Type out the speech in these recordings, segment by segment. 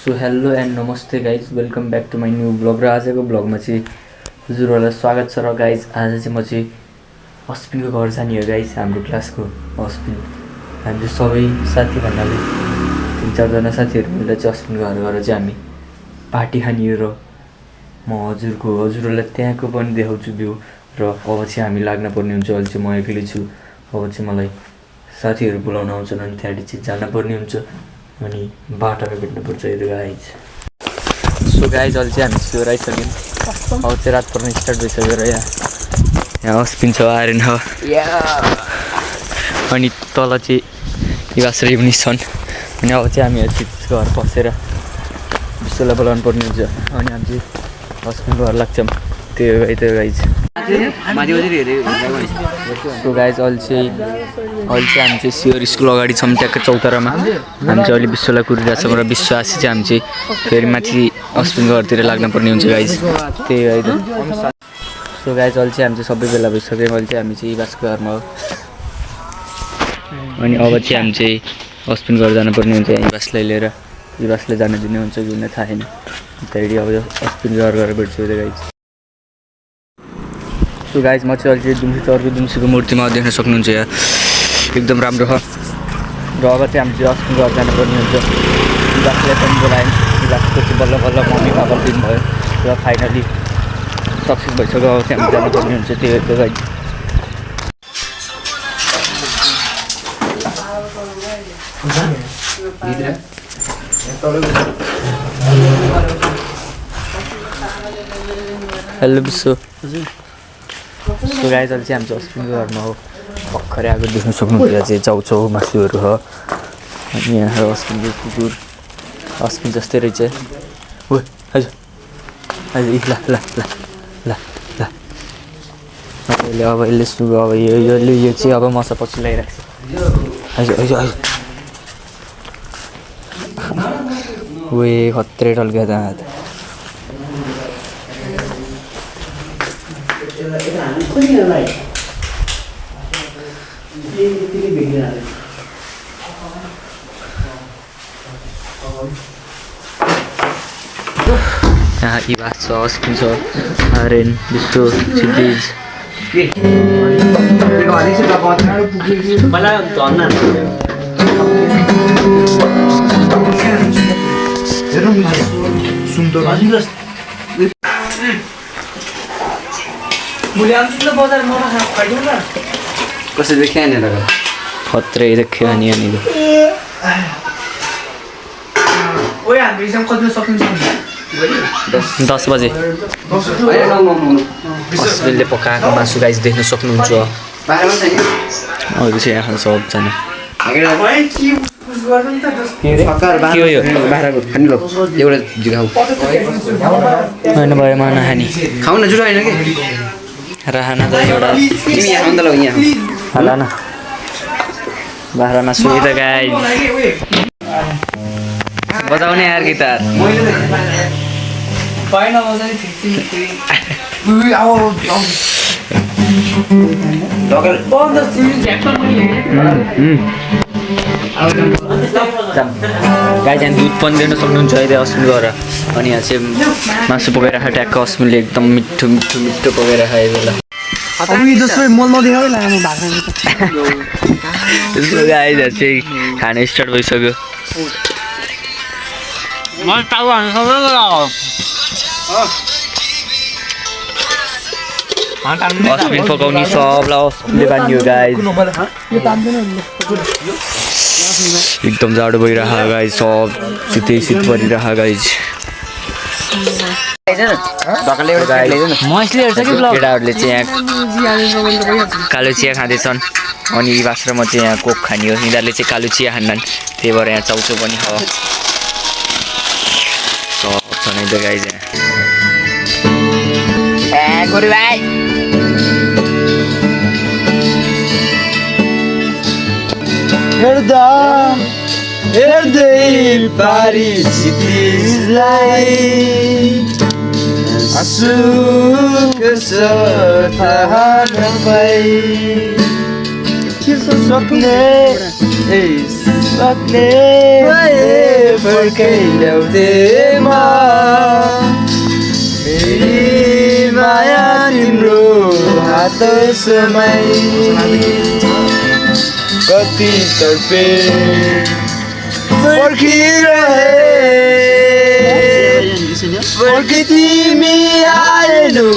So hello and नमस्ते guys, welcome back to my new blog. र आजको ब्लगमा चाहिँ हजुरहरूलाई स्वागत छ। र गाइज आज चाहिँ म चाहिँ अस्पिनको घर जाने हो गाइज, हाम्रो क्लासको अस्पिन। हामीले सबै साथी भन्नाले 3-4जना साथीहरू मिलेर चाहिँ अस्पिनको घर गएर चाहिँ हामी पार्टी खाने हो। र म हजुरहरूलाई त्यहाँको पनि देखाउँछु भ्यू। र अब चाहिँ हामी लाग्न पर्ने हुन्छ। अहिले चाहिँ म एक्लै छु। अब चाहिँ मलाई साथीहरू बोलाउन आउँछन् अनि त्यहाँदेखि चाहिँ जानुपर्ने हुन्छ अनि बाटोमा भेट्नुपर्छ यो गाइज। सो गाइज अहिले चाहिँ हामी स्योर आइसक्यौँ। अब चाहिँ रात पर्न स्टार्ट भइसक्यो। र यहाँ अस्पिन छ, आर्यन छ अनि तल चाहिँ युवास र युनिस छन्। अनि अब चाहिँ हामी घर बसेर विश्वलाई बोलाउनु पर्ने हुन्छ अनि हामी चाहिँ अस्पिनको घर लाग्छौँ। त्यो गाइज। सो गाइज अहिले चाहिँ हामी चाहिँ सियर स्कुल अगाडि छौँ, ट्याक्कै चौतारामा। हामी चाहिँ अहिले विश्वलाई कुरिरहेछौँ र विश्व आसी चाहिँ हामी चाहिँ फेरि माथि अस्पिनको घरतिर लाग्नुपर्ने हुन्छ गाइज। त्यही गाइज। सो गाइज अहिले चाहिँ हामी चाहिँ सबै बेला भइसक्यौँ। अहिले चाहिँ हामी चाहिँ युवासको घरमा हो अनि अब चाहिँ हामी चाहिँ अस्पिन घर जानुपर्ने हुन्छ युवासलाई लिएर। युवासलाई जान दिने हुन्छ कि हुन थाहा छैन। त्यहाँदेखि अब अस्पिन घर गएर भेट्छु गाइज। सो गाइज म चाहिँ अहिले चाहिँ दुम्सीको मूर्तिमा देख्न सक्नुहुन्छ यहाँ एकदम राम्रो छ। र अब चाहिँ हामी चाहिँ अस्पिन घर जानुपर्ने हुन्छ। युवासलाई पनि बोलायौँ। युवासको चाहिँ बल्ल बल्ल मम्मी बाबा दिन भयो र फाइनली सक्सेस भइसक्यो। अब चाहिँ हामी जानुपर्ने हुन्छ। त्यही हो गाइज। हेलो विश्व। सो गाइज अहिले चाहिँ हामी चाहिँ अस्पिनको घरमा हो। भर्खरै आएको देख्न सक्नुहुन्छ यहाँ चाहिँ चाउचाउ मासुहरू हो अनि यहाँ अस्पिनको कुकुर अस्पिन जस्तै रहेछ। ओ हजुर हजुर ल ल ल ल ल अब यसले सुगो अब यो चाहिँ अब मसा पछि लगाइरहेको छ। हजुर हजुर हजुर वे खत्रै टल्क्यो त। यहाँ युवास छ, अस्पिन छ, आर्यन, विश्व, क्षितिज। कसरी देखियो यहाँनिर खत्रै देखियो अनि यहाँनिर 10 बजे अस्पिनले पकाएको मासु गाइस देख्न सक्नुहुन्छ। अरू चाहिँ यहाँ सबजना एउटा जिगाउ होइन भयो मा नखाने खाउ न जुरो होइन कि राहना त एउटा तिमी यहाँ आउँदा ल यहाँ होला न बाह्र मासु त गाई बजाउने यार गिटार गाई चाहिँ दुध पनि दिन सक्नुहुन्छ अहिले अस्पिन गएर। अनि यहाँ चाहिँ मासु पकाइराख ट्याक्क अस्पिनले एकदम मिठो मिठो मिठो पकाइराख बेला त्यसको गाईहरू चाहिँ खाना स्टार्ट भइसक्यो। अस्पिन पकाउने सबलाई अस्पिनले बाँधियो गाई। एकदम जाडो भइरह गाई, सब शीतै शीत परिरह गाई। केटाहरूले चाहिँ यहाँ कालो चिया खाँदैछन् अनि युवास र म चाहिँ यहाँ कोक खाने हो। यिनीहरूले चाहिँ कालो चिया खान्नन्, त्यही भएर यहाँ चाउचाउ पनि हो। सब छ नै त गाई चाहिँ हेर्दै पारी क्षितिजलाई आँसुको थाहा नपाई सक्ने लाग्ने फर्कै ल्याउँथे म मेरी माया तिम्रो हात समाई कति तर्पे पर्खिरहे पर्खि तिमी आएनौ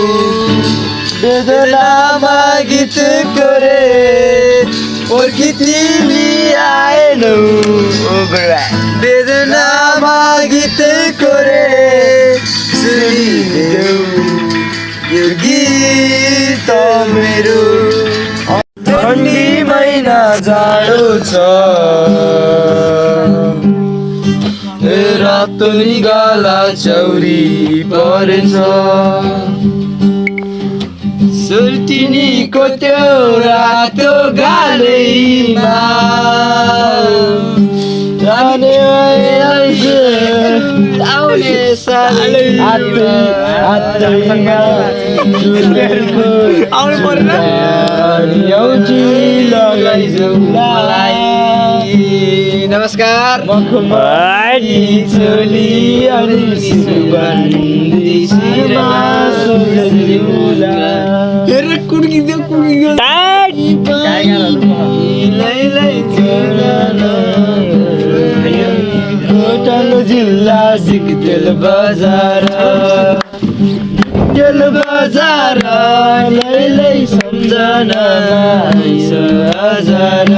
वेदनामा गीत करे पर्खि तिमी आएनौ वेदनामा गीत करे सुनिदेऊ यो गीत मेरो ठन्डी महिना जाडो छ रातो निगाला चौरी परेछ सुर्तिनीको त्यो रातो गालैमा जाने आउने सालै आउनु नमस्कार चोली अनि सुगन्धी खोटाङ जिल्ला सिक्देल बजार लैलै सम्झना हजार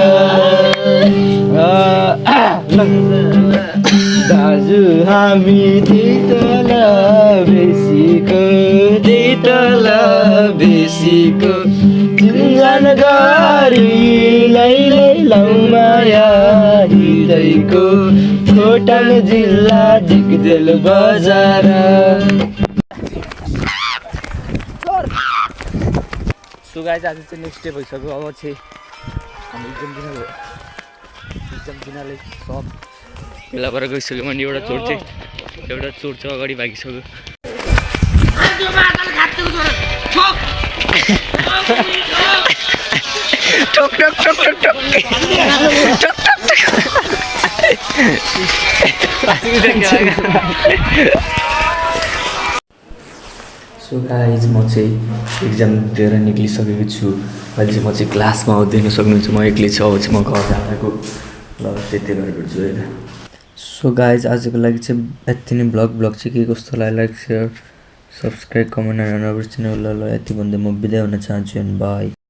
दाजु हामी तल बेसीको चिन्जान गरी लैलै लौमाया हृदयको खोटाङ जिल्ला दिगदेल बजार सो गाइज आज चाहिँ नेक्स्ट डे भइसक्यो अब चाहिँ हामी एक्जाम दिनलाई सब भेला भएर गइसक्यो अनि एउटा चोर चाहिँ अगाडि भागिसक्यो सो गाइज म चाहिँ एक्जाम दिएर निक्लिसकेको छु अहिले चाहिँ म चाहिँ क्लासमा आउँदैन सक्नुहुन्छ म एक्लै छु अब चाहिँ म घर जाँदाको ल त्यति गरेर भेट्छु होइन सो गाइज आजको लागि चाहिँ यति नै ब्लग चाहिँ के कस्तो लाग्यो लाइक सेयर सब्सक्राइब कमेन्ट नबिर्सिनु ल यति भन्दै म बिदा हुन चाहन्छु अनि बाई